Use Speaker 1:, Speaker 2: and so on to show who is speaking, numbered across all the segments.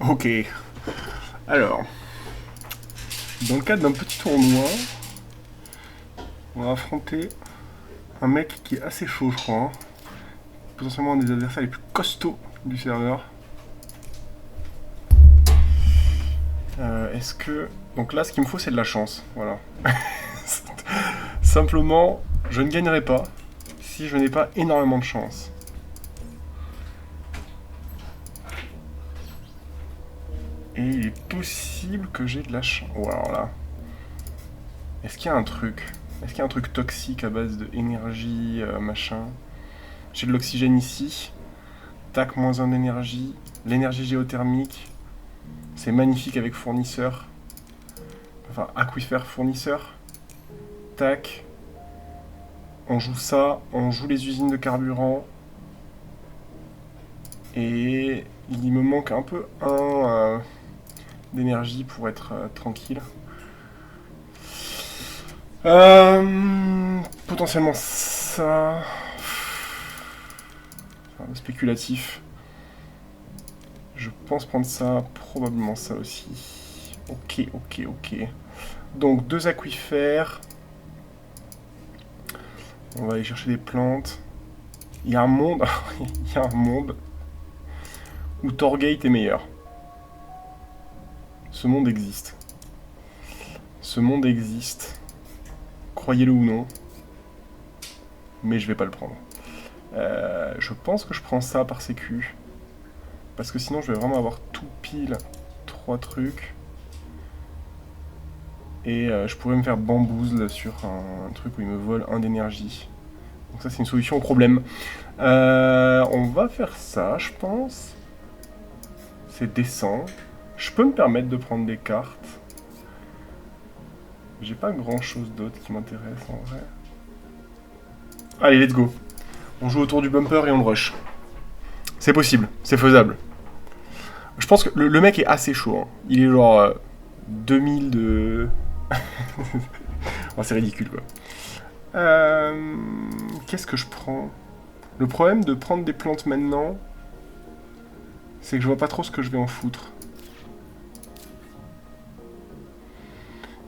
Speaker 1: Ok. Alors, dans le cadre d'un petit tournoi, on va affronter un mec qui est assez chaud, je crois. Potentiellement un des adversaires les plus costauds du serveur. Est-ce que... Donc là, ce qu'il me faut, c'est de la chance. Voilà. Simplement, je ne gagnerai pas si je n'ai pas énormément de chance. Et il est possible que j'ai de la chance. Oh, alors là. Est-ce qu'il y a un truc? Est-ce qu'il y a un truc toxique à base de énergie, machin? J'ai de l'oxygène ici. Tac, moins un d'énergie. L'énergie géothermique. C'est magnifique avec fournisseur. Enfin, aquifère fournisseur. Tac. On joue ça. On joue les usines de carburant. Et il me manque un peu d'énergie pour être tranquille. Potentiellement ça. Enfin, spéculatif. Je pense prendre ça, probablement ça aussi. Ok, ok, ok. Donc deux aquifères. On va aller chercher des plantes. Il y a un monde, il y a un monde où Torgate est meilleur. Ce monde existe. Ce monde existe. Croyez-le ou non. Mais je vais pas le prendre. Je pense que je prends ça par sécu. Parce que sinon je vais vraiment avoir tout pile 3 trucs. Et je pourrais me faire bamboozle sur un truc où il me vole 1 d'énergie. Donc ça c'est une solution au problème. On va faire ça je pense. C'est décent. Je peux me permettre de prendre des cartes. J'ai pas grand chose d'autre qui m'intéresse en vrai. Allez, let's go. On joue autour du bumper et on le rush. C'est possible, c'est faisable. Je pense que le mec est assez chaud. Hein. Il est genre 2000 de... oh, c'est ridicule quoi. Qu'est-ce que je prends? Le problème de prendre des plantes maintenant, c'est que je vois pas trop ce que je vais en foutre.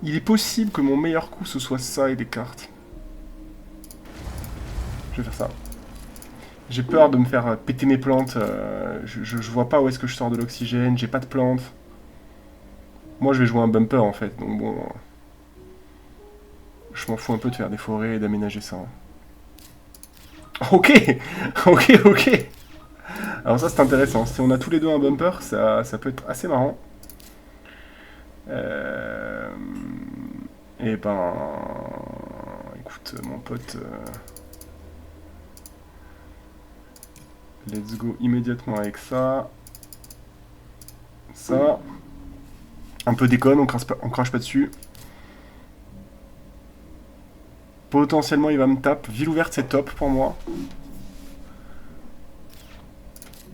Speaker 1: Il est possible que mon meilleur coup ce soit ça et des cartes. Je vais faire ça. J'ai peur de me faire péter mes plantes. Je vois pas où est-ce que je sors de l'oxygène. J'ai pas de plantes. Moi, je vais jouer un bumper en fait. Donc bon. Je m'en fous un peu de faire des forêts et d'aménager ça. Ok. Ok, ok. Alors ça, c'est intéressant. Si on a tous les deux un bumper, ça peut être assez marrant. Et ben... Écoute, mon pote... Let's go immédiatement avec ça. Ça. Un peu déconne, on crache pas dessus. Potentiellement, il va me taper. Ville ouverte, c'est top pour moi.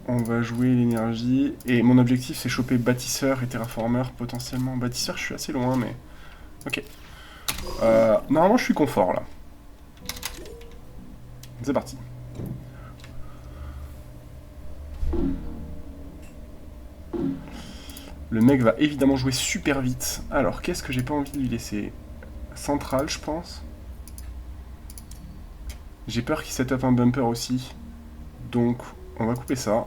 Speaker 1: On va jouer l'énergie. Et mon objectif, c'est choper bâtisseur et terraformeur potentiellement. Bâtisseur, je suis assez loin, mais... Ok. Normalement, je suis confort, là. C'est parti. Le mec va évidemment jouer super vite. Alors, qu'est-ce que j'ai pas envie de lui laisser? Central, je pense. J'ai peur qu'il set up un bumper aussi. Donc, on va couper ça.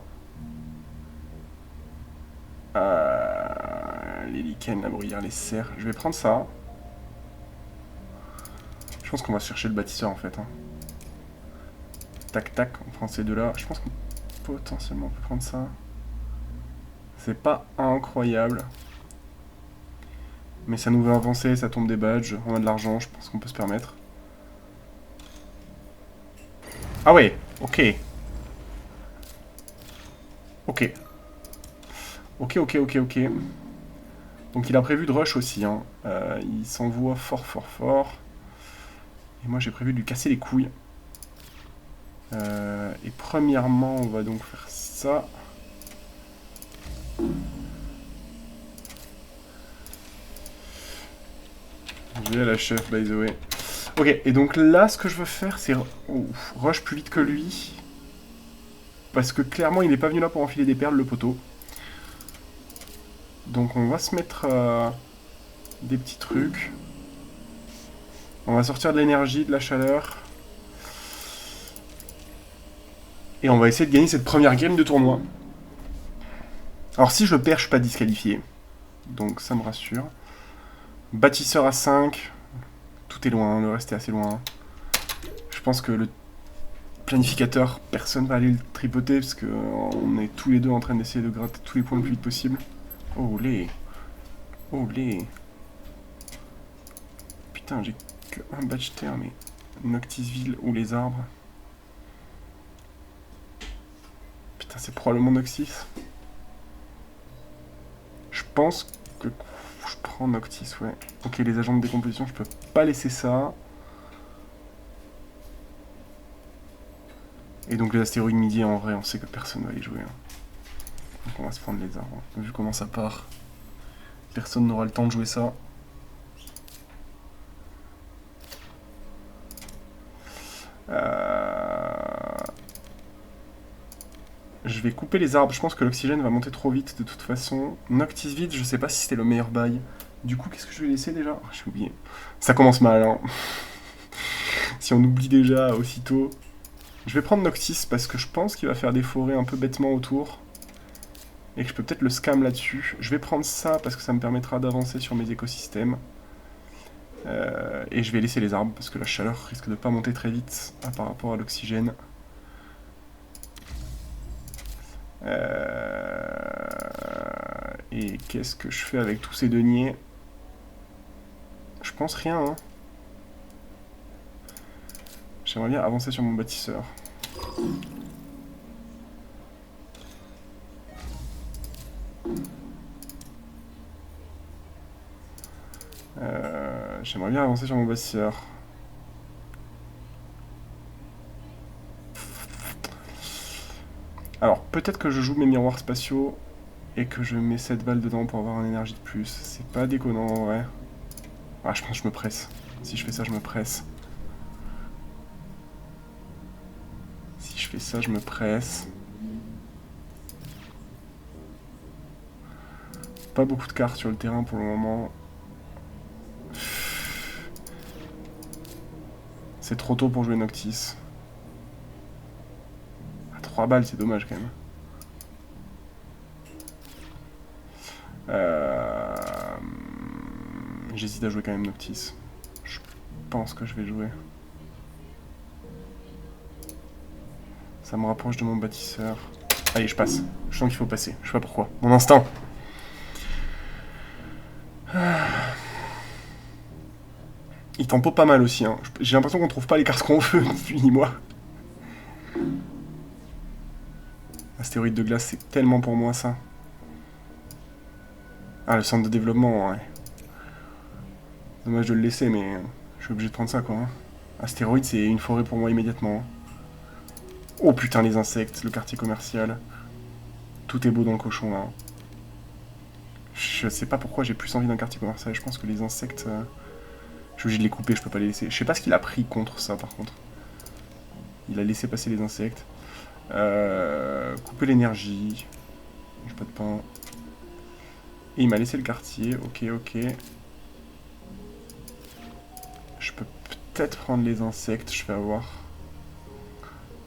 Speaker 1: Les lichens, la bruyère, les serres. Je vais prendre ça. Je pense qu'on va chercher le bâtisseur en fait. Hein. Tac tac, on prend ces deux-là. Je pense qu'on potentiellement peut prendre ça. C'est pas incroyable. Mais ça nous va avancer, ça tombe des badges. On a de l'argent, je pense qu'on peut se permettre. Ah ouais, ok. Ok. Ok, ok, ok, ok. Donc il a prévu de rush aussi. Hein. Il s'envoie fort, fort, fort. Et moi j'ai prévu de lui casser les couilles. Et premièrement, on va donc faire ça. J'ai la chef, by the way. Ok, et donc là, ce que je veux faire, c'est rush plus vite que lui. Parce que clairement, il n'est pas venu là pour enfiler des perles, le poteau. Donc on va se mettre des petits trucs. On va sortir de l'énergie, de la chaleur. Et on va essayer de gagner cette première game de tournoi. Alors si je perds, je suis pas disqualifié. Donc ça me rassure. Bâtisseur à 5. Tout est loin, le reste est assez loin. Je pense que le planificateur, personne va aller le tripoter parce qu'on est tous les deux en train d'essayer de gratter tous les points le plus vite possible. Oh les. Oh les. Putain, j'ai que un badge terre, mais Noctisville ou les arbres. Putain, c'est probablement Noctis. Je pense que je prends Noctis, ouais. Ok, les agents de décomposition, je peux pas laisser ça. Et donc les astéroïdes midi, en vrai, on sait que personne va les jouer. Hein. Donc on va se prendre les arbres. Vu comment ça part, personne n'aura le temps de jouer ça. Je vais couper les arbres, je pense que l'oxygène va monter trop vite de toute façon. Noctisville, je sais pas si c'était le meilleur bail. Du coup, qu'est-ce que je vais laisser déjà? J'ai oublié. Ça commence mal, hein. Si on oublie déjà aussitôt. Je vais prendre Noctis parce que je pense qu'il va faire des forêts un peu bêtement autour. Et que je peux peut-être le scam là-dessus. Je vais prendre ça parce que ça me permettra d'avancer sur mes écosystèmes. Et je vais laisser les arbres parce que la chaleur risque de pas monter très vite par rapport à l'oxygène. Et qu'est-ce que je fais avec tous ces deniers? Je pense rien, hein. J'aimerais bien avancer sur mon bâtisseur. J'aimerais bien avancer sur mon bâtisseur. Alors, peut-être que je joue mes miroirs spatiaux et que je mets 7 balles dedans pour avoir une énergie de plus. C'est pas déconnant en vrai. Ah, je pense que je me presse. Si je fais ça, je me presse. Si je fais ça, je me presse. Pas beaucoup de cartes sur le terrain pour le moment. C'est trop tôt pour jouer Noctis. À 3 balles, c'est dommage quand même. J'hésite à jouer quand même Noctis. Je pense que je vais jouer. Ça me rapproche de mon bâtisseur. Allez, je passe. Je sens qu'il faut passer. Je sais pas pourquoi. Mon instinct. Il tempo pas mal aussi. Hein. J'ai l'impression qu'on trouve pas les cartes qu'on veut, ni moi. Astéroïde de glace, c'est tellement pour moi ça. Ah, le centre de développement, ouais. Dommage de le laisser, mais je suis obligé de prendre ça, quoi. Hein. Astéroïde, c'est une forêt pour moi immédiatement. Oh putain, les insectes, le quartier commercial. Tout est beau dans le cochon, là. Je sais pas pourquoi j'ai plus envie d'un quartier commercial. Je pense que les insectes... Je suis obligé de les couper, je peux pas les laisser. Je sais pas ce qu'il a pris contre ça, par contre. Il a laissé passer les insectes. Couper l'énergie. J'ai pas de pain. Et il m'a laissé le quartier. Ok, ok. Je peux peut-être prendre les insectes, je vais avoir...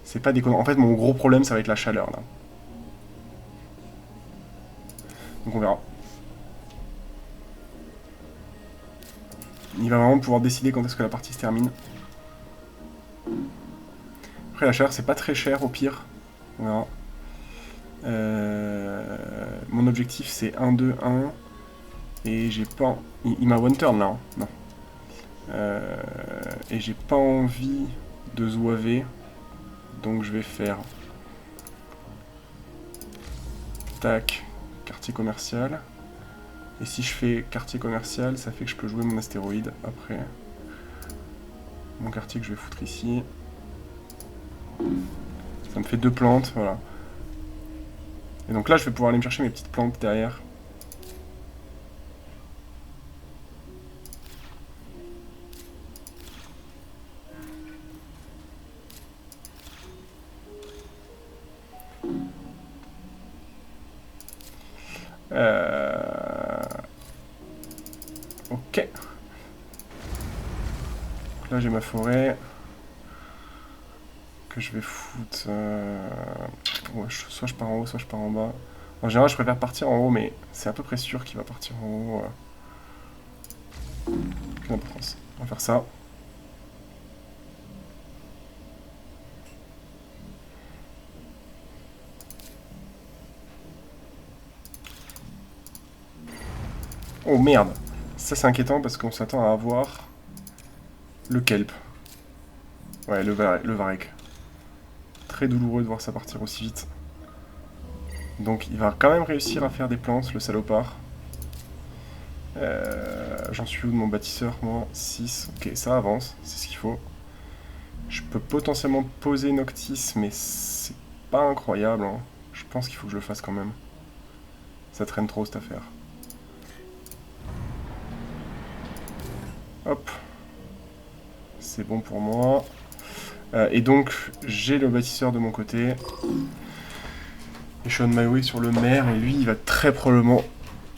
Speaker 1: C'est pas déconnant. En fait, mon gros problème, ça va être la chaleur, là. Donc on verra. Il va vraiment pouvoir décider quand est-ce que la partie se termine. Après, la chaleur, c'est pas très cher, au pire. On verra. Mon objectif, c'est 1, 2, 1. Et j'ai pas... Il m'a one turn, là. Hein. Non. Et j'ai pas envie de zouaver. Donc je vais faire... Tac. Quartier commercial. Et si je fais quartier commercial, ça fait que je peux jouer mon astéroïde après. Mon quartier que je vais foutre ici. Ça me fait 2 plantes, voilà. Et donc là, je vais pouvoir aller me chercher mes petites plantes derrière. Ok. Donc là j'ai ma forêt. Que je vais foutre... Ouais, soit je pars en haut, soit je pars en bas. En général je préfère partir en haut, mais c'est à peu près sûr qu'il va partir en haut. Aucune importance. On va faire ça. Oh merde! Ça c'est inquiétant parce qu'on s'attend à avoir le kelp. Ouais, le varech. Très douloureux de voir ça partir aussi vite. Donc il va quand même réussir à faire des plantes, le salopard. J'en suis où de mon bâtisseur, moi? 6. Ok, ça avance, c'est ce qu'il faut. Je peux potentiellement poser Noctis, mais c'est pas incroyable. Hein. Je pense qu'il faut que je le fasse quand même. Ça traîne trop cette affaire. Hop. C'est bon pour moi. Et donc, j'ai le bâtisseur de mon côté. Et je suis on my way sur le maire, et lui, il va très probablement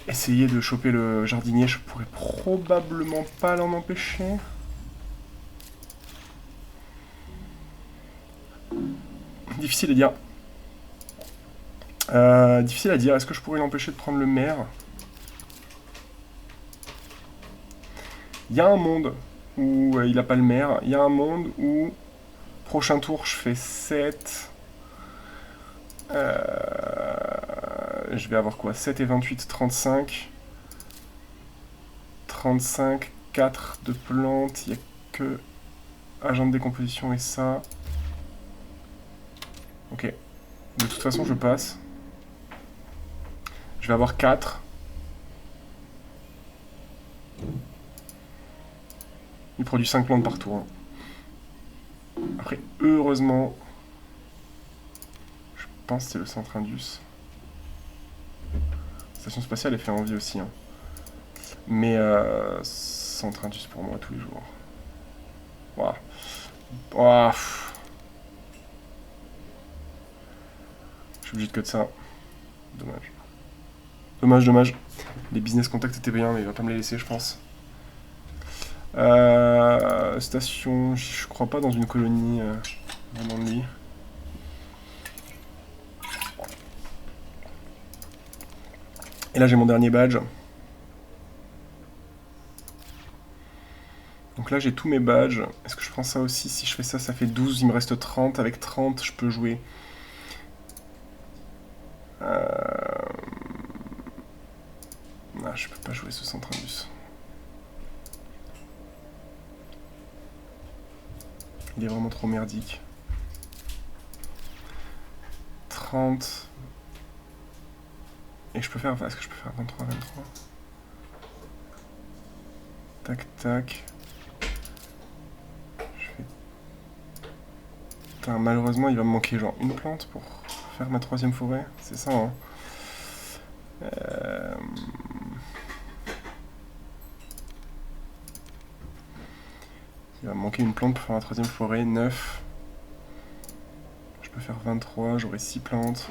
Speaker 1: essayer de choper le jardinier. Je pourrais probablement pas l'en empêcher. Difficile à dire. Difficile à dire. Est-ce que je pourrais l'empêcher de prendre le maire? Il y a un monde où il n'a pas le maire. Il y a un monde où, prochain tour, je fais 7. Je vais avoir quoi? 7 et 28, 35. 35, 4 de plantes. Il n'y a que agent de décomposition et ça. Ok. De toute façon, je passe. Je vais avoir 4. Il produit 5 plantes par tour. Hein. Après, heureusement, je pense que c'est le centre Indus. Station spatiale, elle fait envie aussi. Hein. Mais centre Indus pour moi tous les jours. Waouh. Waouh. Je suis obligé de cut ça. Dommage. Dommage, dommage. Les business contacts étaient bien, mais il va pas me les laisser, je pense. Station, je crois pas dans une colonie vraiment de lui. Et là j'ai mon dernier badge. Donc là j'ai tous mes badges. Est-ce que je prends ça aussi? Si je fais ça, ça fait 12, il me reste 30. Avec 30, je peux jouer. Non, je peux pas jouer ce centre Indus. Il est vraiment trop merdique. 30. Et je peux faire... Est-ce que je peux faire 23, 23? Tac, tac. Je fais... Putain, malheureusement, il va me manquer genre une plante pour faire ma 3ème forêt. C'est ça, hein. Il va me manquer une plante pour faire ma 3ème forêt. 9. Je peux faire 23, j'aurai 6 plantes.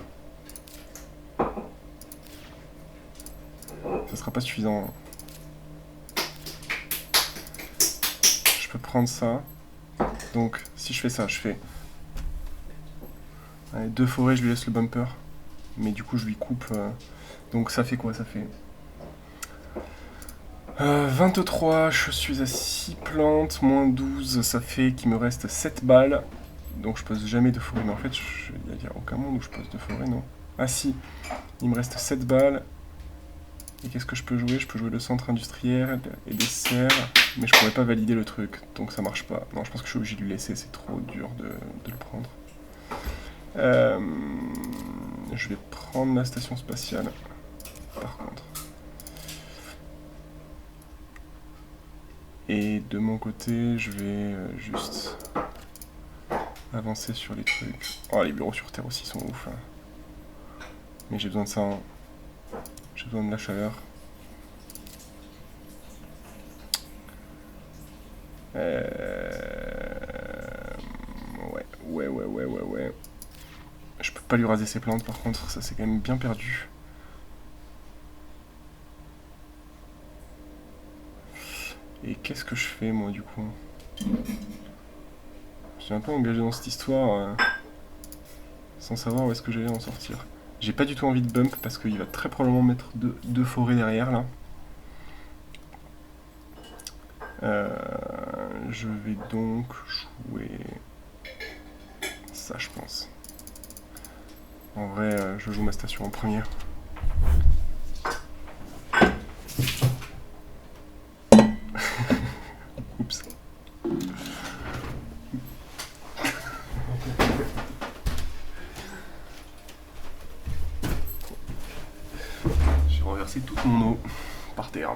Speaker 1: Ça sera pas suffisant. Je peux prendre ça. Donc, si je fais ça, je fais... Allez, 2 forêts, je lui laisse le bumper. Mais du coup, je lui coupe... Donc ça fait quoi? Ça fait... 23, je suis à 6 plantes, moins 12, ça fait qu'il me reste 7 balles. Donc je pose jamais de forêt. Mais en fait, il n'y a aucun monde où je pose de forêt, non? Ah si, il me reste 7 balles. Et qu'est-ce que je peux jouer? Je peux jouer le centre industriel et des serres. Mais je pourrais pas valider le truc, donc ça marche pas. Non, je pense que je suis obligé de lui laisser, c'est trop dur de le prendre. Je vais prendre la station spatiale, par contre. Et de mon côté, je vais juste avancer sur les trucs. Oh, les bureaux sur Terre aussi sont ouf. Hein. Mais j'ai besoin de ça. Hein. J'ai besoin de la chaleur. Ouais. Je peux pas lui raser ses plantes par contre, ça c'est quand même bien perdu. Et qu'est-ce que je fais moi du coup? Je suis un peu engagé dans cette histoire sans savoir où est-ce que j'allais en sortir. J'ai pas du tout envie de bump parce qu'il va très probablement mettre deux forêts derrière là. Je vais donc jouer ça je pense. En vrai je joue ma station en première. Oups. J'ai renversé toute mon eau par terre.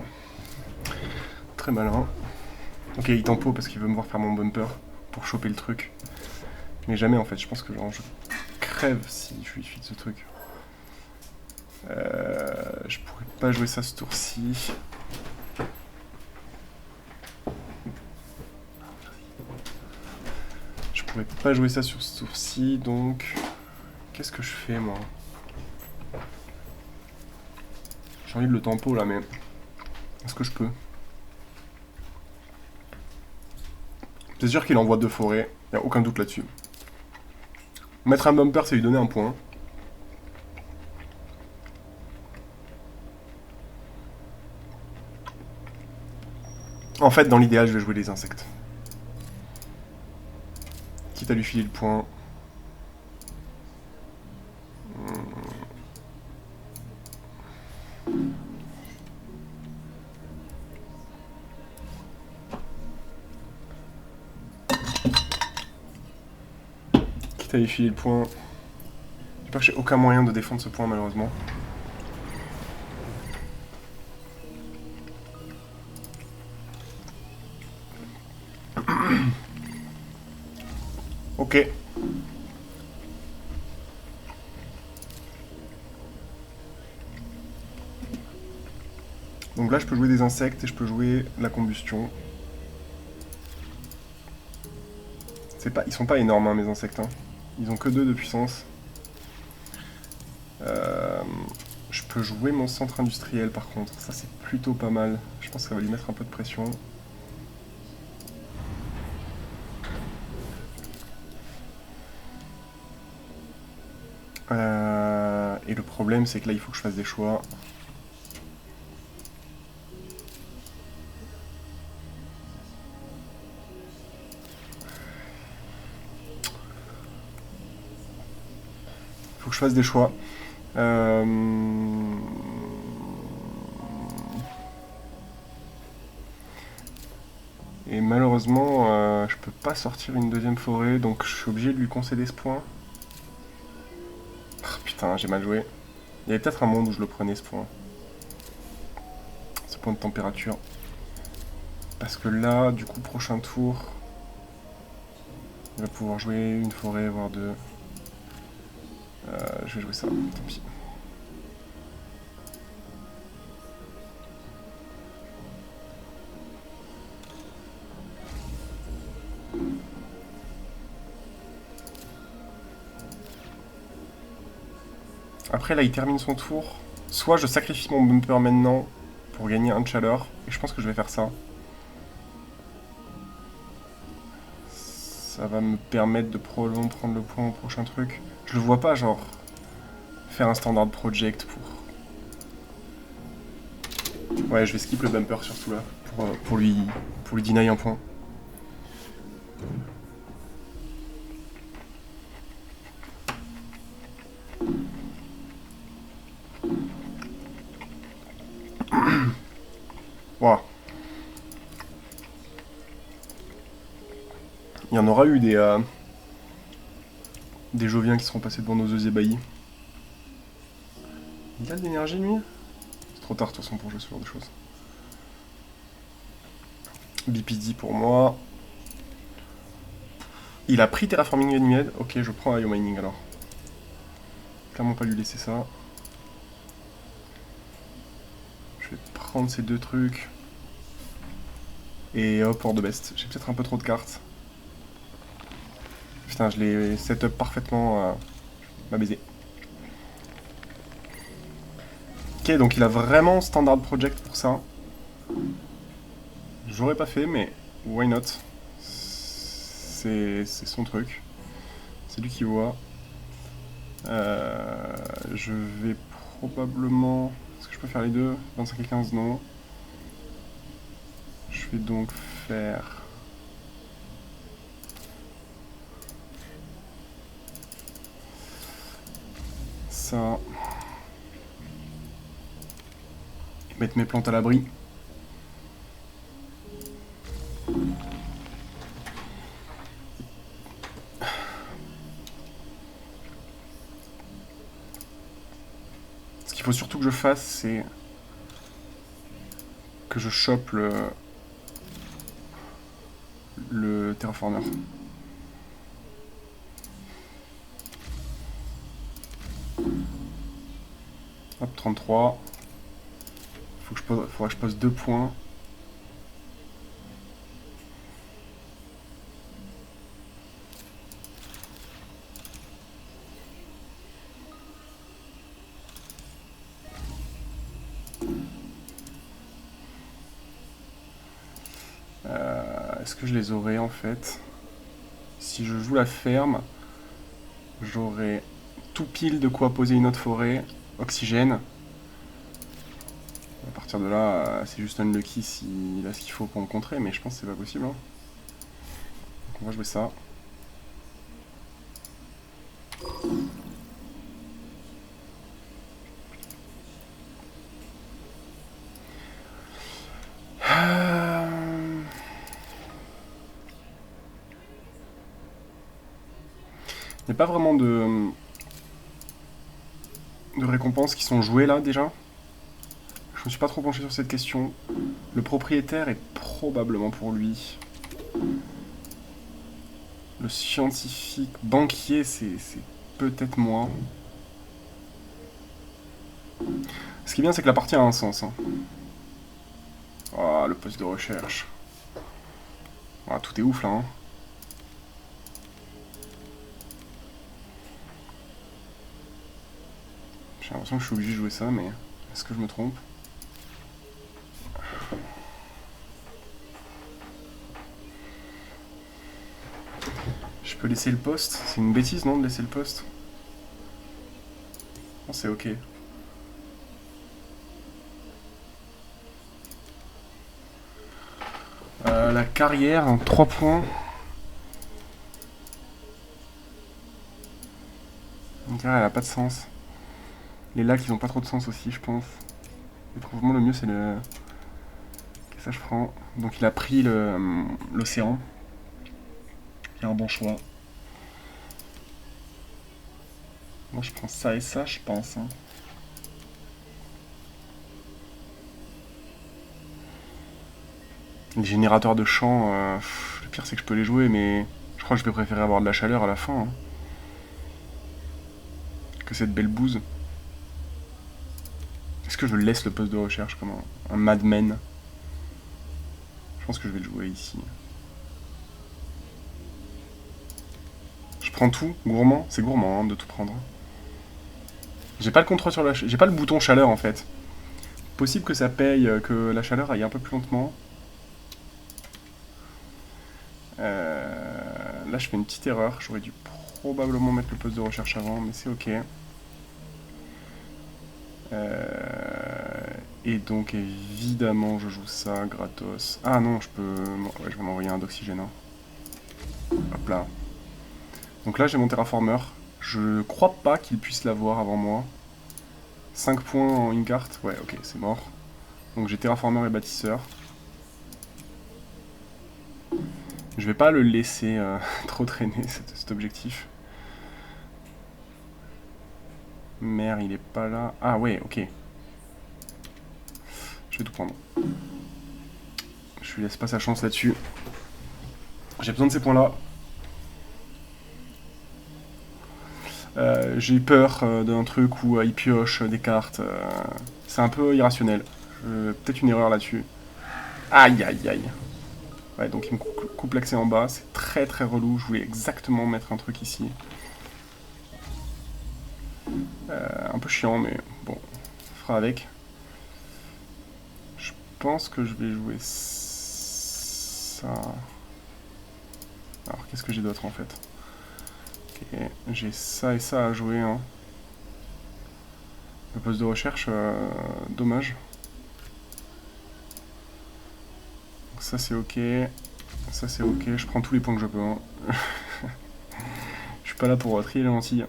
Speaker 1: Très malin. Ok, il tempo parce qu'il veut me voir faire mon bumper pour choper le truc. Mais jamais en fait, je pense que genre, je crève si je lui file ce truc. Je pourrais pas jouer ça ce tour-ci. Je pourrais pas jouer ça sur ce tour-ci, donc... Qu'est-ce que je fais moi? J'ai envie de le tempo là, mais... Est-ce que je peux? C'est sûr qu'il envoie deux forêts, y a aucun doute là-dessus. Mettre un bumper, c'est lui donner un point. En fait, dans l'idéal, je vais jouer les insectes. Quitte à lui filer le point. Quitte à lui filer le point. J'espère que j'ai aucun moyen de défendre ce point, malheureusement. Ok. Donc là, je peux jouer des insectes et je peux jouer la combustion. Ils sont pas énormes, hein, mes insectes. Hein. Ils ont que 2 de puissance. Je peux jouer mon centre industriel, par contre. Ça, c'est plutôt pas mal. Je pense que ça va lui mettre un peu de pression. Et le problème, c'est que là, il faut que je fasse des choix. Il faut que je fasse des choix. Et malheureusement, je peux pas sortir une deuxième forêt, donc je suis obligé de lui concéder ce point. Oh, putain, j'ai mal joué. Il y avait peut-être un monde où je le prenais, ce point. Ce point de température. Parce que là, du coup, prochain tour, il va pouvoir jouer une forêt, voire deux. Je vais jouer ça, tant pis. Après, là, il termine son tour. Soit je sacrifie mon bumper maintenant pour gagner un de chaleur, et je pense que je vais faire ça. Ça va me permettre de probablement prendre le point au prochain truc. Je le vois pas, genre, faire un standard project pour... Ouais, je vais skip le bumper surtout là, pour lui deny un point. Wow. Il y en aura eu des Joviens qui seront passés devant nos œufs ébahis. Il a de l'énergie lui? C'est trop tard de toute façon pour jouer ce genre de choses. BPD pour moi. Il a pris Terraforming Ganymede. Ok, je prends IO Mining alors. Clairement pas lui laisser ça. Je vais prendre ces deux trucs. Et hop, hors de best. J'ai peut-être un peu trop de cartes. Putain, je l'ai set up parfaitement. M'a baisé. Ok, donc il a vraiment Standard Project pour ça. J'aurais pas fait, mais why not? C'est son truc. C'est lui qui voit. Je vais probablement... Est-ce que je peux faire les deux? 25 et 15, non. Je vais donc faire... ça. Et mettre mes plantes à l'abri. Ce qu'il faut surtout que je fasse, c'est que je chope le terraformer. Hop, 33. Faudra que je pose 2 points. Est-ce que je les aurai en fait? Si je joue la ferme, j'aurai tout pile de quoi poser une autre forêt, oxygène. À partir de là, c'est juste unlucky s'il a ce qu'il faut pour me contrer, mais je pense que c'est pas possible. Hein. Donc on va jouer ça. Il n'y a pas vraiment de récompenses qui sont jouées là déjà. Je me suis pas trop penché sur cette question. Le propriétaire est probablement pour lui. Le scientifique banquier, c'est peut-être moi. Ce qui est bien, c'est que la partie a un sens. Hein. Oh, le poste de recherche. Ah, tout est ouf là. Hein. J'ai l'impression que je suis obligé de jouer ça, mais est-ce que je me trompe? Je peux laisser le poste? C'est une bêtise, non, de laisser le poste? Non, c'est ok. La carrière, 3 points. La carrière, elle a pas de sens. Les lacs, ils ont pas trop de sens aussi, je pense. Et probablement le mieux, c'est le... Ok, ça, je prends. Donc, il a pris l'océan. Il y a un bon choix. Moi, je prends ça et ça, je pense. Hein. Les générateurs de champ, le pire, c'est que je peux les jouer, mais je crois que je vais préférer avoir de la chaleur à la fin. Hein, que cette belle bouse. Est-ce que je laisse le poste de recherche comme un madman? Je pense que je vais le jouer ici. Je prends tout, gourmand. C'est gourmand hein, de tout prendre. J'ai pas le contrôle sur la... J'ai pas le bouton chaleur en fait. Possible que ça paye, que la chaleur aille un peu plus lentement. Là je fais une petite erreur. J'aurais dû probablement mettre le poste de recherche avant, mais c'est ok. Et donc évidemment je joue ça gratos. Ah non, je peux... Ouais, je vais m'envoyer un d'oxygène. Hein. Hop là. Donc là j'ai mon terraformer. Je crois pas qu'il puisse l'avoir avant moi. 5 points en une carte. Ouais, ok, c'est mort. Donc j'ai terraformer et bâtisseur. Je vais pas le laisser trop traîner cet objectif. Mère, il est pas là. Ah ouais, ok. Je vais tout prendre. Je lui laisse pas sa chance là-dessus. J'ai besoin de ces points-là. J'ai peur d'un truc où il pioche des cartes. C'est un peu irrationnel. Peut-être une erreur là-dessus. Aïe, aïe, aïe. Ouais, donc il me coupe l'accès en bas. C'est très très relou. Je voulais exactement mettre un truc ici. Un peu chiant, mais bon, on fera avec. Je pense que je vais jouer ça. Alors, qu'est-ce que j'ai d'autre en fait? Ok, j'ai ça et ça à jouer. Hein. Le poste de recherche, dommage. Donc ça c'est ok. Ça c'est ok. Je prends tous les points que je peux. Hein. Je suis pas là pour trier les lentilles.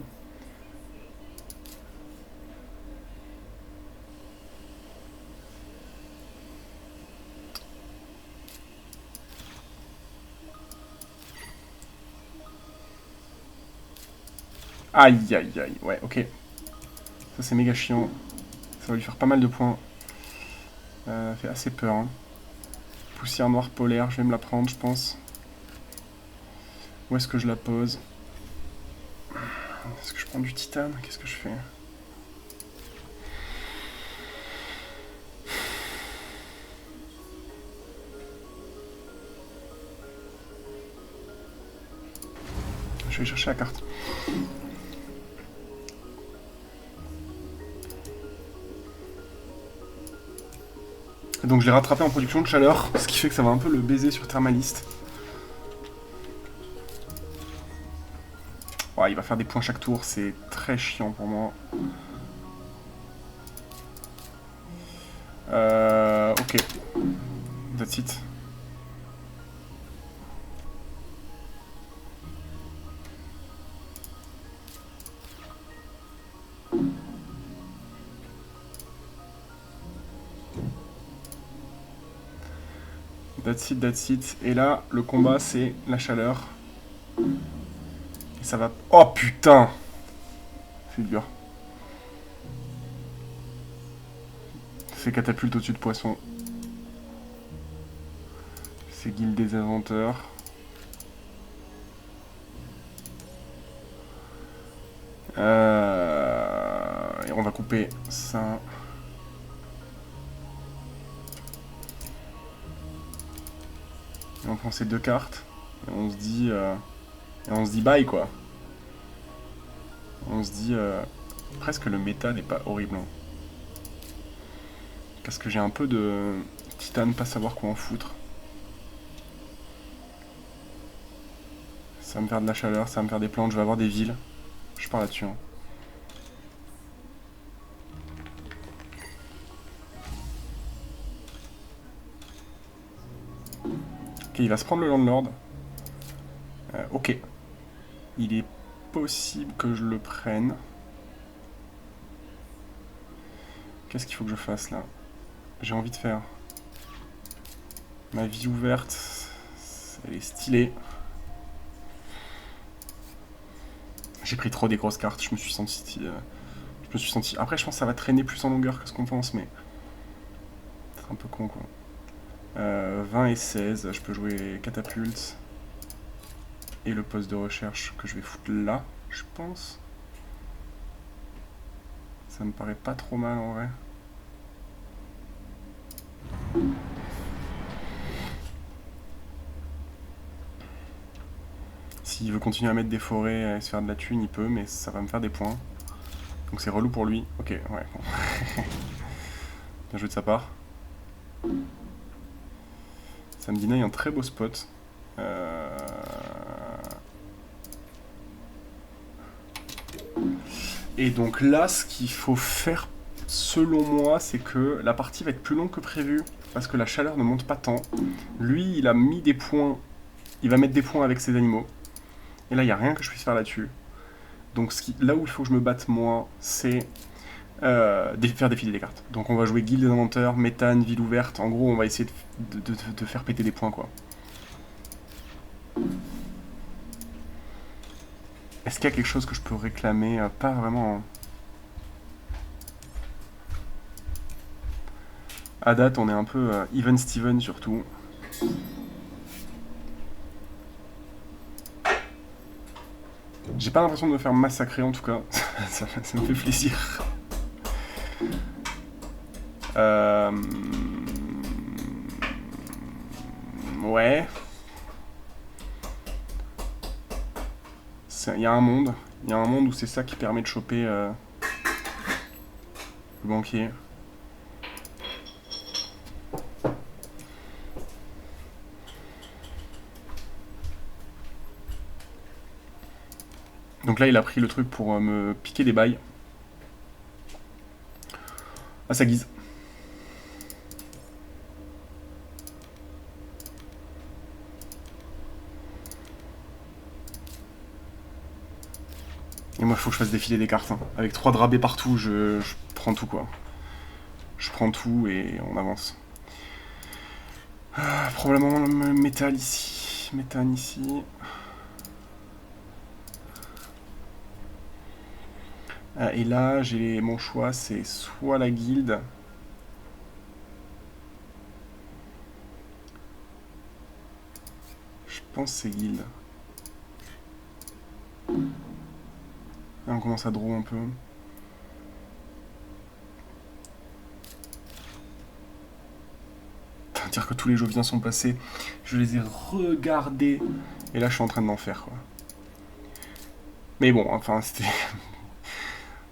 Speaker 1: Aïe aïe aïe. Ouais, ok. Ça c'est méga chiant. Ça va lui faire pas mal de points. Fait assez peur. Hein. Poussière noire polaire, je vais me la prendre, je pense. Où est-ce que je la pose? Est-ce que je prends du titane? Qu'est-ce que je fais? Je vais chercher la carte. Et donc je l'ai rattrapé en production de chaleur, ce qui fait que ça va un peu le baiser sur Thermalist. Ouais, il va faire des points chaque tour, c'est très chiant pour moi. Ok. That's it. That's it, that's it. Et là, le combat, c'est la chaleur. Et ça va... Oh putain! C'est dur. C'est catapulte au-dessus de poisson. C'est guilde des inventeurs. Et on va couper ça. Et on prend ces deux cartes. Et on se dit... Et on se dit bye quoi. On se dit... Presque le méta n'est pas horrible. Hein. Parce que j'ai un peu de... Titane, pas savoir quoi en foutre. Ça va me faire de la chaleur, ça va me faire des plantes, je vais avoir des villes. Je pars là-dessus. Hein. Ok, il va se prendre le Landlord. Ok. Il est possible que je le prenne. Qu'est-ce qu'il faut que je fasse là? J'ai envie de faire ma vie ouverte. Elle est stylée. J'ai pris trop des grosses cartes, je me suis senti... Après, je pense que ça va traîner plus en longueur que ce qu'on pense, mais... C'est un peu con, quoi. 20 et 16, je peux jouer catapulte. Et le poste de recherche que je vais foutre là, je pense. Ça me paraît pas trop mal, en vrai. S'il veut continuer à mettre des forêts et se faire de la thune, il peut, mais ça va me faire des points. Donc c'est relou pour lui. Ok, ouais. Bon. Bien joué de sa part. Ça me deny un très beau spot. Et donc là, ce qu'il faut faire, selon moi, c'est que la partie va être plus longue que prévu. Parce que la chaleur ne monte pas tant. Lui, il a mis des points. Il va mettre des points avec ses animaux. Et là, il n'y a rien que je puisse faire là-dessus. Donc là où il faut que je me batte, moi, c'est faire défiler des cartes. Donc on va jouer guilde des inventeurs, méthane, ville ouverte. En gros, on va essayer de faire péter des points, quoi. Est-ce qu'il y a quelque chose que je peux réclamer? Pas vraiment. Hein. À date, on est un peu even Steven, surtout. J'ai pas l'impression de me faire massacrer, en tout cas. ça me fait plaisir. Ouais. Il y a un monde. Il y a un monde où c'est ça qui permet de choper le banquier. Donc là, il a pris le truc pour me piquer des bails. À sa guise. Et moi, il faut que je fasse défiler des cartes. Hein. Avec 3 drabés partout, je prends tout, quoi. Je prends tout et on avance. Probablement le métal ici. Métal ici. Et là, j'ai mon choix, c'est soit la guilde. Je pense que c'est guilde. Là, on commence à draw un peu. Dire que tous les Joviens sont passés, je les ai regardés. Et là, je suis en train de m'en faire, quoi. Mais bon, enfin, c'était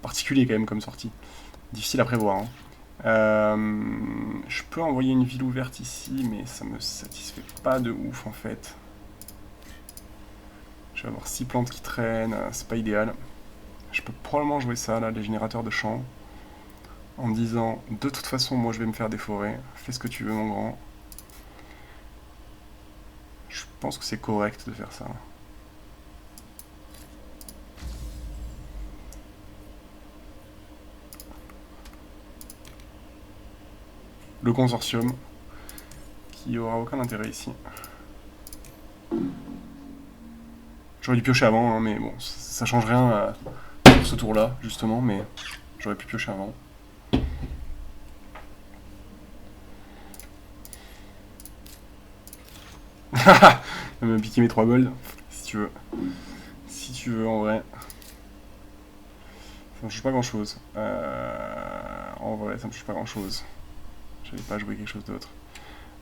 Speaker 1: particulier quand même comme sortie. Difficile à prévoir. Hein. Je peux envoyer une ville ouverte ici, mais ça me satisfait pas de ouf, en fait. Je vais avoir 6 plantes qui traînent, c'est pas idéal. Je peux probablement jouer ça, là, les générateurs de champs, en me disant, de toute façon, moi, je vais me faire des forêts. Fais ce que tu veux, mon grand. Je pense que c'est correct de faire ça. Le consortium, qui aura aucun intérêt ici. J'aurais dû piocher avant, hein, mais bon, ça change rien pour ce tour-là, justement, mais j'aurais pu piocher avant. Il va me piquer mes 3 golds, si tu veux. Si tu veux, en vrai. Ça me change pas grand-chose. En vrai, ça me change pas grand-chose. J'avais pas joué quelque chose d'autre.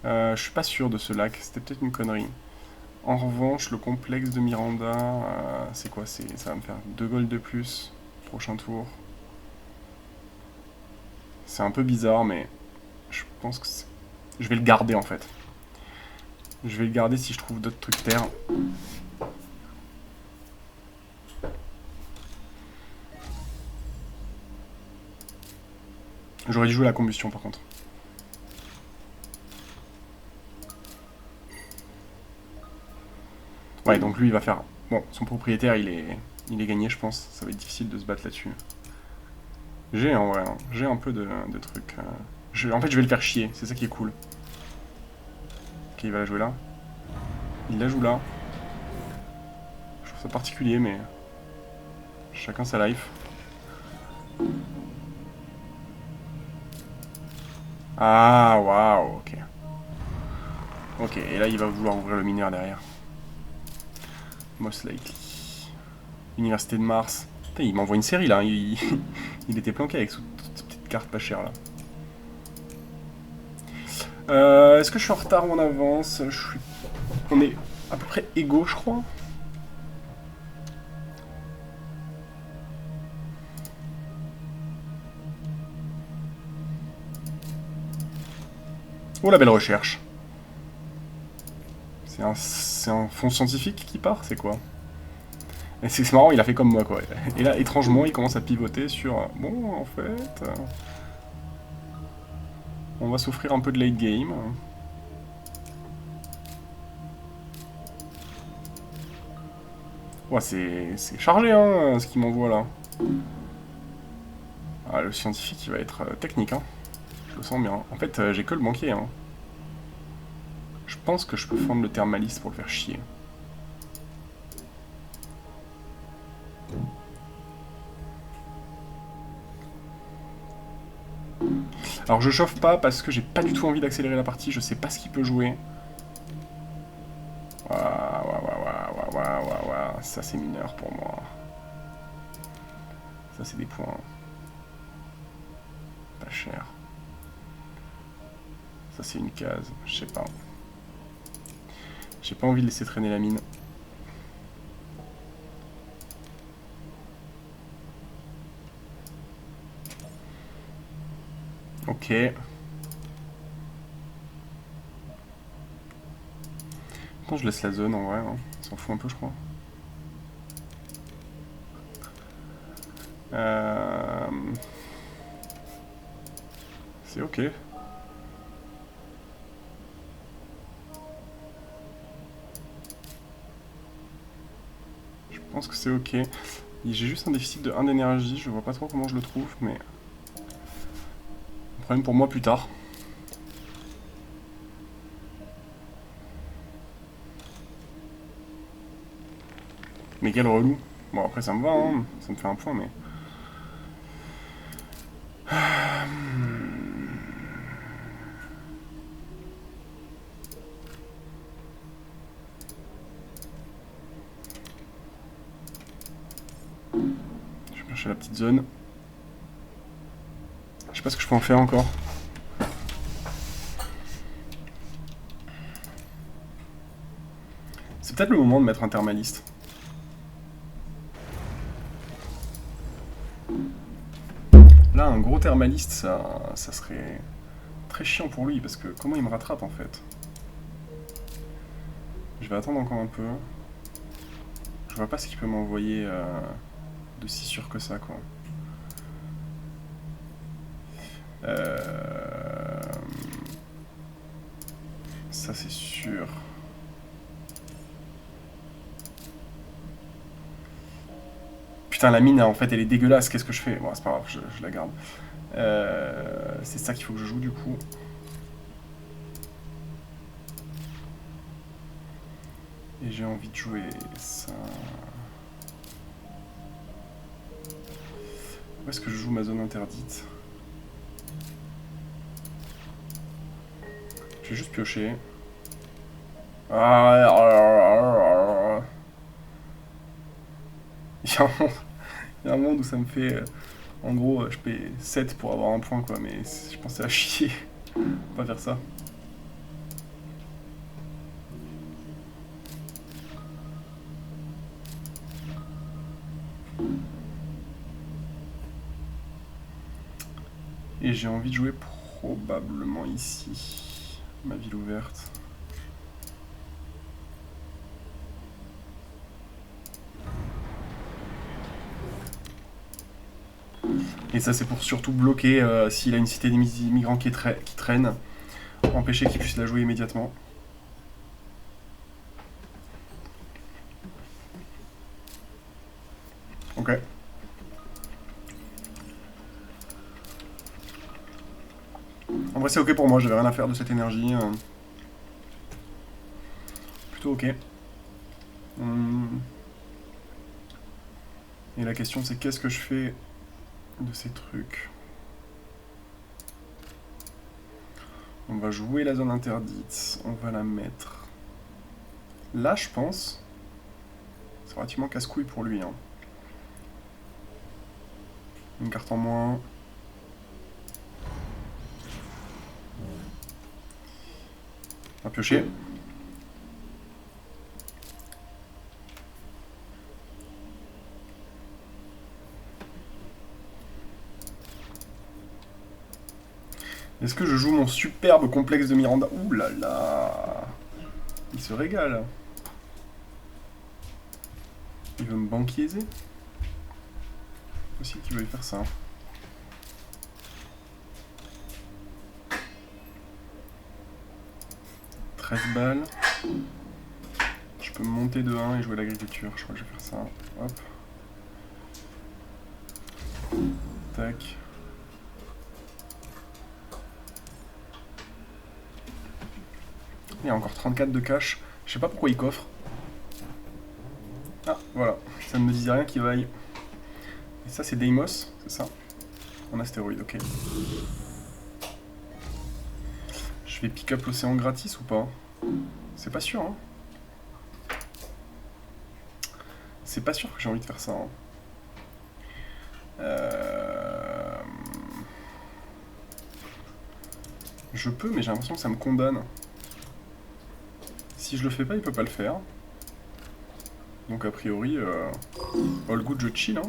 Speaker 1: Je suis pas sûr de ce lac, c'était peut-être une connerie. En revanche, le complexe de Miranda, c'est quoi? Ça va me faire 2 golds de plus. Prochain tour. C'est un peu bizarre, mais je pense que je vais le garder en fait. Je vais le garder si je trouve d'autres trucs terre. J'aurais dû jouer la combustion par contre. Ouais, donc lui il va faire... Bon, son propriétaire il est gagné je pense. Ça va être difficile de se battre là-dessus. J'ai en vrai, hein, j'ai un peu de trucs. En fait je vais le faire chier, c'est ça qui est cool. Ok, il va la jouer là. Il la joue là. Je trouve ça particulier mais... Chacun sa life. Ah, waouh, ok. Ok, et là il va vouloir ouvrir le mineur derrière. Most likely. Université de Mars. Putain, il m'envoie une série là, il était planqué avec toutes ces petites cartes pas chères là. Est-ce que je suis en retard ou en avance? On est à peu près égaux, je crois. Oh la belle recherche. C'est un fonds scientifique qui part, c'est quoi? Et c'est marrant, il a fait comme moi quoi. Et là, étrangement, il commence à pivoter sur... Bon, en fait... on va s'offrir un peu de late game. Ouais, c'est chargé, hein, ce qu'il m'envoie là. Ah, le scientifique, il va être technique, hein. Je le sens bien. En fait, j'ai que le banquier, hein. Je pense que je peux prendre le thermaliste pour le faire chier. Alors je chauffe pas parce que j'ai pas du tout envie d'accélérer la partie, je sais pas ce qu'il peut jouer. Ça c'est mineur pour moi. Ça c'est des points. Pas cher. Ça c'est une case, je sais pas. J'ai pas envie de laisser traîner la mine. Ok. Quand je laisse la zone en vrai, hein. On s'en fout un peu je crois. C'est ok. Je pense que c'est ok. J'ai juste un déficit de 1 d'énergie, je vois pas trop comment je le trouve, mais... Problème pour moi plus tard. Mais quel relou. Bon après ça me va, hein. Ça me fait un point, mais... Je vais chercher la petite zone. Je sais pas ce que je peux en faire encore. C'est peut-être le moment de mettre un thermaliste. Là, un gros thermaliste, ça serait très chiant pour lui, parce que comment il me rattrape en fait? Je vais attendre encore un peu. Je vois pas ce qu'il peut m'envoyer de si sûr que ça, quoi. Ça c'est sûr. Putain, la mine, en fait, elle est dégueulasse. Qu'est-ce que je fais? Bon, c'est pas grave, je la garde. C'est ça qu'il faut que je joue, du coup. Et j'ai envie de jouer ça. Où est-ce que je joue ma zone interdite? Je vais juste piocher. Il y a un monde où ça me fait... En gros, je paie 7 pour avoir un point, quoi, mais je pensais à chier. Pas faire ça. Et j'ai envie de jouer probablement ici. Ma ville ouverte. Et ça c'est pour surtout bloquer s'il a une cité d'immigrants qui traîne. Empêcher qu'il puisse la jouer immédiatement. Ok. En vrai c'est ok pour moi, j'avais rien à faire de cette énergie. Plutôt ok. Et la question c'est qu'est-ce que je fais de ces trucs? On va jouer la zone interdite, on va la mettre là je pense. C'est relativement casse-couille pour lui. Hein. Une carte en moins. Un piocher. Est-ce que je joue mon superbe complexe de Miranda? Ouh là là. Il se régale. Il veut me banquiaiser? Possible qu'il veuille faire ça. « 13 balles. Je peux monter de 1 et jouer l'agriculture. Je crois que je vais faire ça. Hop. Tac. Il y a encore 34 de cash. Je sais pas pourquoi il coffre. Ah, voilà. Ça ne me disait rien qu'il vaille. Et ça, c'est Deimos, c'est ça? En astéroïde, ok. Je vais pick up l'océan gratis ou pas? C'est pas sûr, hein. C'est pas sûr que j'ai envie de faire ça. Hein. Je peux, mais j'ai l'impression que ça me condamne. Si je le fais pas, il peut pas le faire. Donc a priori, all good, je chill. Hein.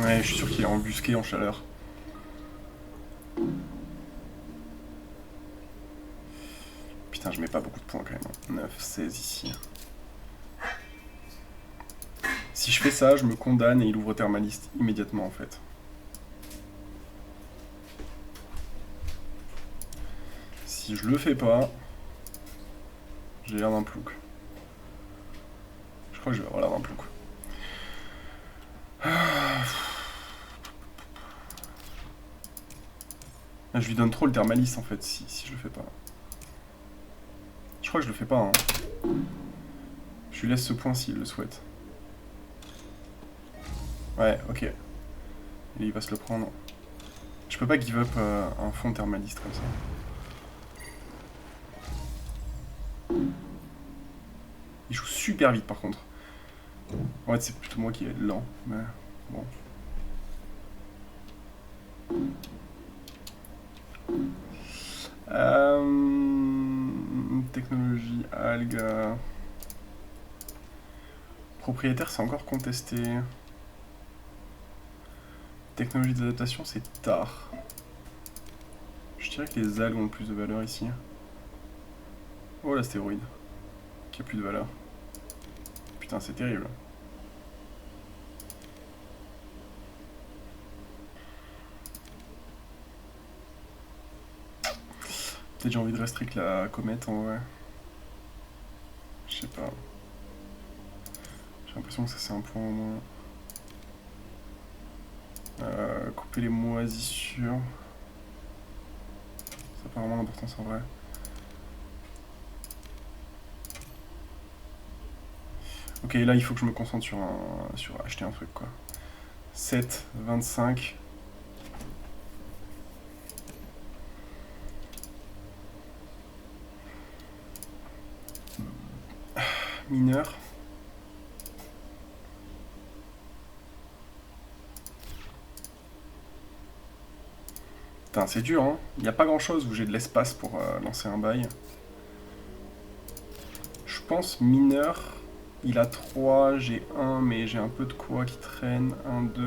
Speaker 1: Ouais, je suis sûr qu'il est embusqué en chaleur. je mets pas beaucoup de points quand même. 9, 16 ici. Si je fais ça, je me condamne et il ouvre Thermaliste immédiatement en fait. Si je le fais pas, j'ai l'air d'un plouc. Je crois que je vais avoir l'air d'un plouc. Je lui donne trop le Thermaliste en fait si je le fais pas. Je crois que je le fais pas. Hein. Je lui laisse ce point s'il le souhaite. Ouais, ok. Et il va se le prendre. Je peux pas give up un fond Thermaliste comme ça. Il joue super vite par contre. En fait, c'est plutôt moi qui est lent, mais bon. Technologie, algues. Propriétaire, c'est encore contesté. Technologie d'adaptation, c'est tard. Je dirais que les algues ont le plus de valeur ici. Oh, l'astéroïde. Qui a plus de valeur. Putain, c'est terrible. Peut-être j'ai envie de restrict la comète en vrai. Je sais pas. J'ai l'impression que ça c'est un point au moins. Couper les moisissures. Ça n'a pas vraiment d'importance en vrai. Ok, là il faut que je me concentre sur acheter un truc quoi. 7, 25. Mineur. Putain, c'est dur, hein. Il n'y a pas grand chose où j'ai de l'espace pour lancer un bail. Je pense mineur. Il a 3, j'ai 1, mais j'ai un peu de quoi qui traîne. 1, 2.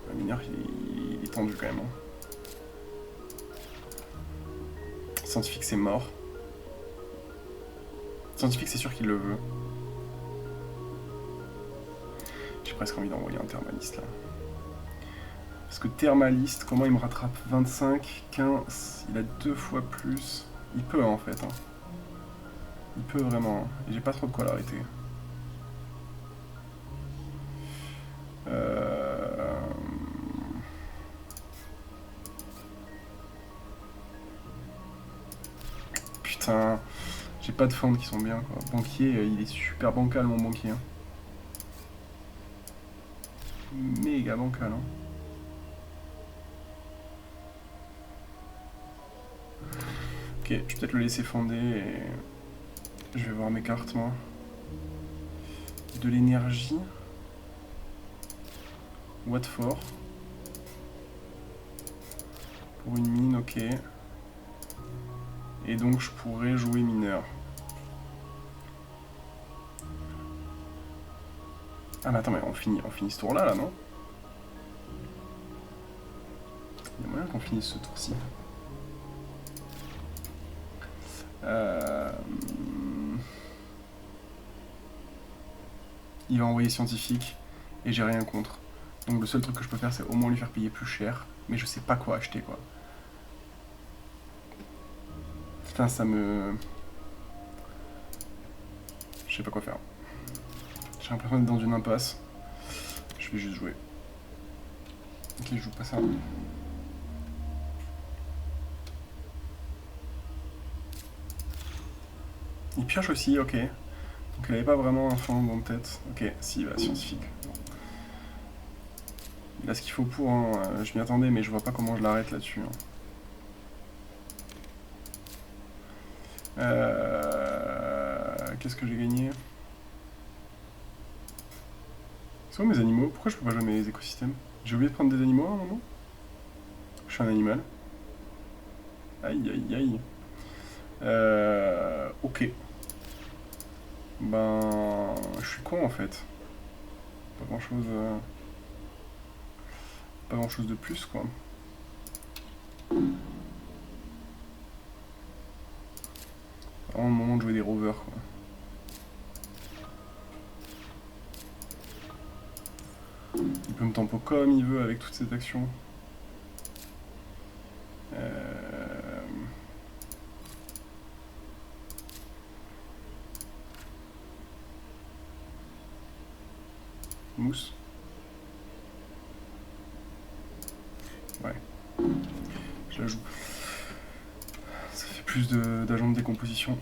Speaker 1: Le mineur, il est tendu quand même. Hein. Scientifique, c'est mort. Scientifique, c'est sûr qu'il le veut. J'ai presque envie d'envoyer un thermaliste là. Parce que thermaliste, comment il me rattrape? 25, 15, il a 2 fois plus. Il peut en fait. Hein. Il peut vraiment. Hein. Et j'ai pas trop de quoi l'arrêter. Putain, j'ai pas de fentes qui sont bien quoi. Banquier, il est super bancal mon banquier. Hein. Méga bancal. Hein. Ok, je vais peut-être le laisser fonder et je vais voir mes cartes moi. De l'énergie. What for? Pour une mine, ok. Et donc je pourrais jouer mineur. Ah mais attends, mais on finit ce tour là non? Il y a moyen qu'on finisse ce tour-ci. Il va envoyer scientifique et j'ai rien contre. Donc le seul truc que je peux faire c'est au moins lui faire payer plus cher. Mais je sais pas quoi acheter quoi. Putain ça me... Je sais pas quoi faire. J'ai l'impression d'être dans une impasse. Je vais juste jouer. Ok, je joue pas ça. Il pioche aussi, ok. Donc il avait pas vraiment un fond dans la tête. Ok, si, bah, scientifique. Bon. Il a ce qu'il faut pour, hein. Je m'y attendais, mais je vois pas comment je l'arrête là-dessus. Hein. Qu'est-ce que j'ai gagné? C'est où mes animaux? Pourquoi je peux pas jouer mes écosystèmes? J'ai oublié de prendre des animaux à un moment? Je suis un animal. Aïe aïe aïe. Ok. Ben... Je suis con en fait. Pas grand chose... Pas grand chose de plus quoi. Vraiment le moment de jouer des rovers, quoi. Il peut me tempo comme il veut avec toute cette action. Mousse. Ouais. Je la joue. Ça fait plus d'agents de décomposition.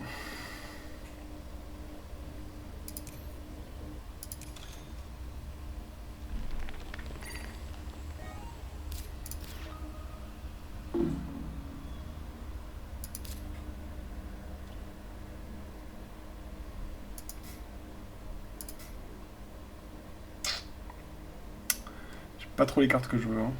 Speaker 1: J'ai pas trop les cartes que je veux, hein.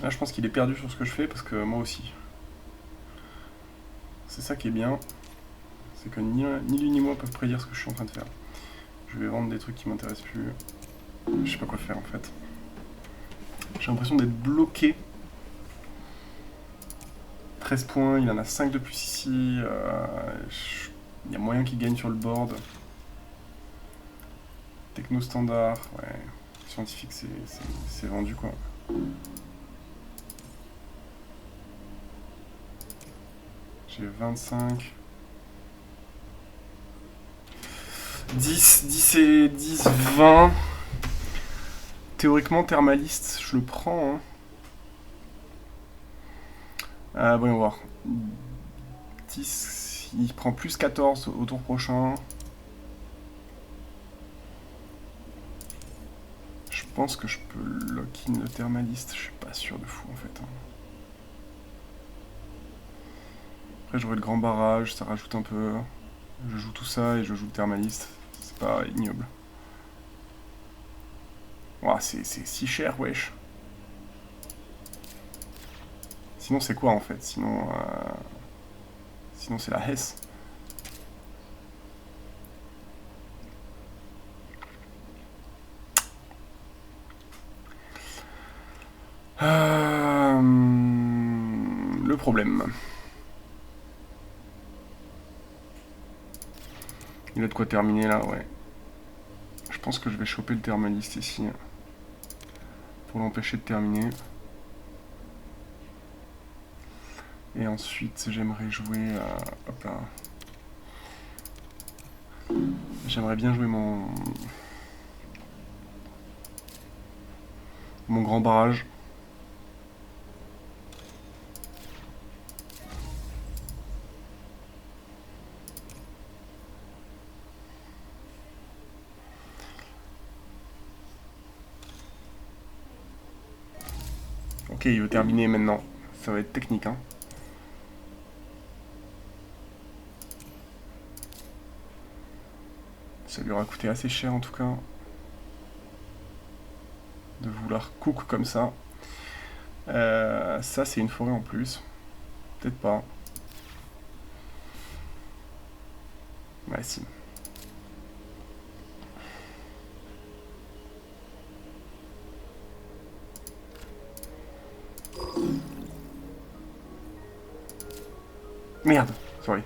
Speaker 1: Là, je pense qu'il est perdu sur ce que je fais parce que moi aussi. C'est ça qui est bien. C'est que ni lui ni moi peuvent prédire ce que je suis en train de faire. Je vais vendre des trucs qui m'intéressent plus. Je sais pas quoi faire en fait. J'ai l'impression d'être bloqué. 13 points, il en a 5 de plus ici. Il y a moyen qu'il gagne sur le board. Techno standard, ouais. Scientifique, c'est vendu quoi. J'ai 25. 10 et 10, 20. Théoriquement, thermaliste, je le prends. Hein. Voyons voir. 10, il prend plus 14 au tour prochain. Je pense que je peux lock-in le thermaliste, je suis pas sûr de fou en fait. Hein. Après j'aurai le grand barrage, ça rajoute un peu. Je joue tout ça et je joue le thermaliste. C'est pas ignoble. Ouah, c'est si cher, wesh. Sinon c'est quoi en fait? Sinon c'est la Hesse. Le problème. Il a de quoi terminer là, ouais. Je pense que je vais choper le thermaliste ici. Pour l'empêcher de terminer. Et ensuite, j'aimerais jouer... hop là. J'aimerais bien jouer mon grand barrage. Ok, il veut terminer maintenant. Ça va être technique, hein. Ça lui aura coûté assez cher en tout cas. De vouloir cook comme ça. Ça, c'est une forêt en plus. Peut-être pas. Ouais, si. Merde, sorry.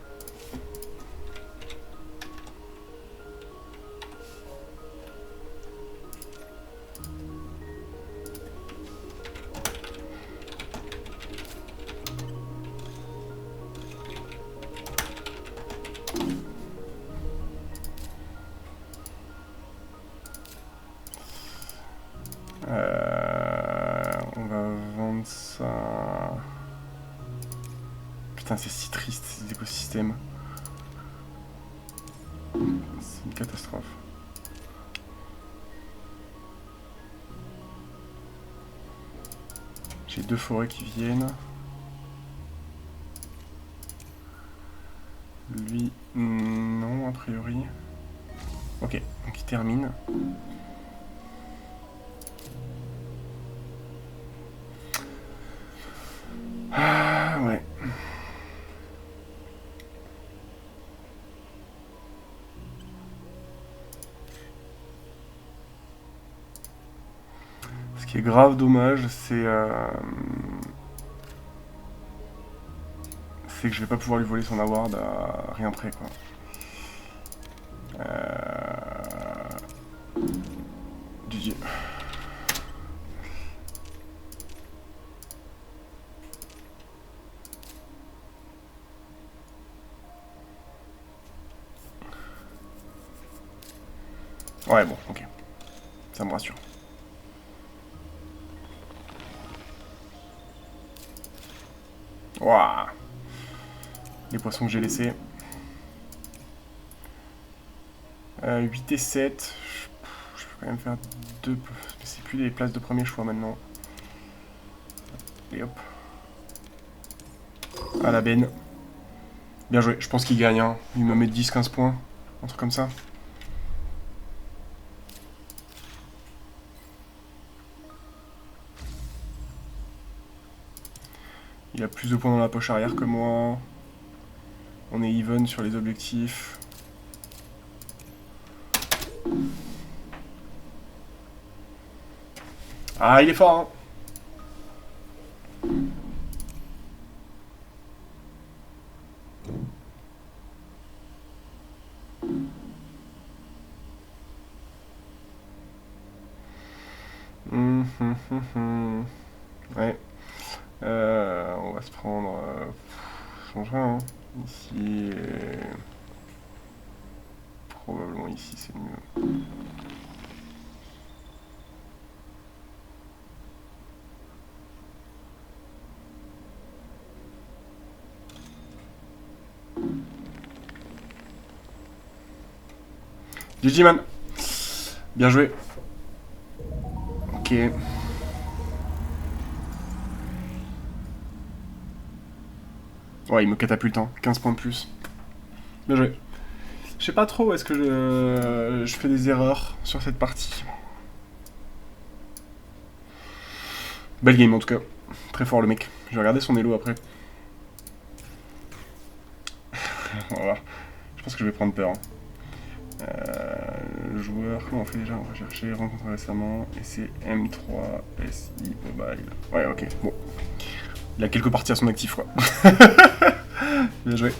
Speaker 1: On va vendre ça. Putain, c'est si triste ces écosystèmes. C'est une catastrophe. J'ai 2 forêts qui viennent. Lui, non, a priori. Ok, donc il termine. Ah, ouais. Ce qui est grave dommage, c'est que je vais pas pouvoir lui voler son award à rien près, quoi. GG. Ouais, bon, ok. Ça me rassure. Waouh. Les poissons que j'ai laissés. 8 et 7. Je peux quand même faire 2. C'est plus des places de premier choix maintenant. Et hop. À la benne. Bien joué. Je pense qu'il gagne. Hein. Il me met 10-15 points. Un truc comme ça. Il a plus de points dans la poche arrière que moi. On est even sur les objectifs. Ah, il est fort, hein. Ouais. On va se prendre... changerait, hein. Ici et... probablement ici, c'est mieux. GG man. Bien joué. Ok. Ouais, il me catapulte, hein. 15 points de plus. Bien joué. Je sais pas trop, est-ce que je fais des erreurs sur cette partie. Belle game en tout cas. Très fort le mec. Je vais regarder son elo après. Voilà. Je pense que je vais prendre peur. Le joueur, comment on fait déjà? On va chercher, rencontré récemment, et c'est M3SI Mobile. Ouais, ok, bon. Il a quelques parties à son actif, quoi. Bien joué.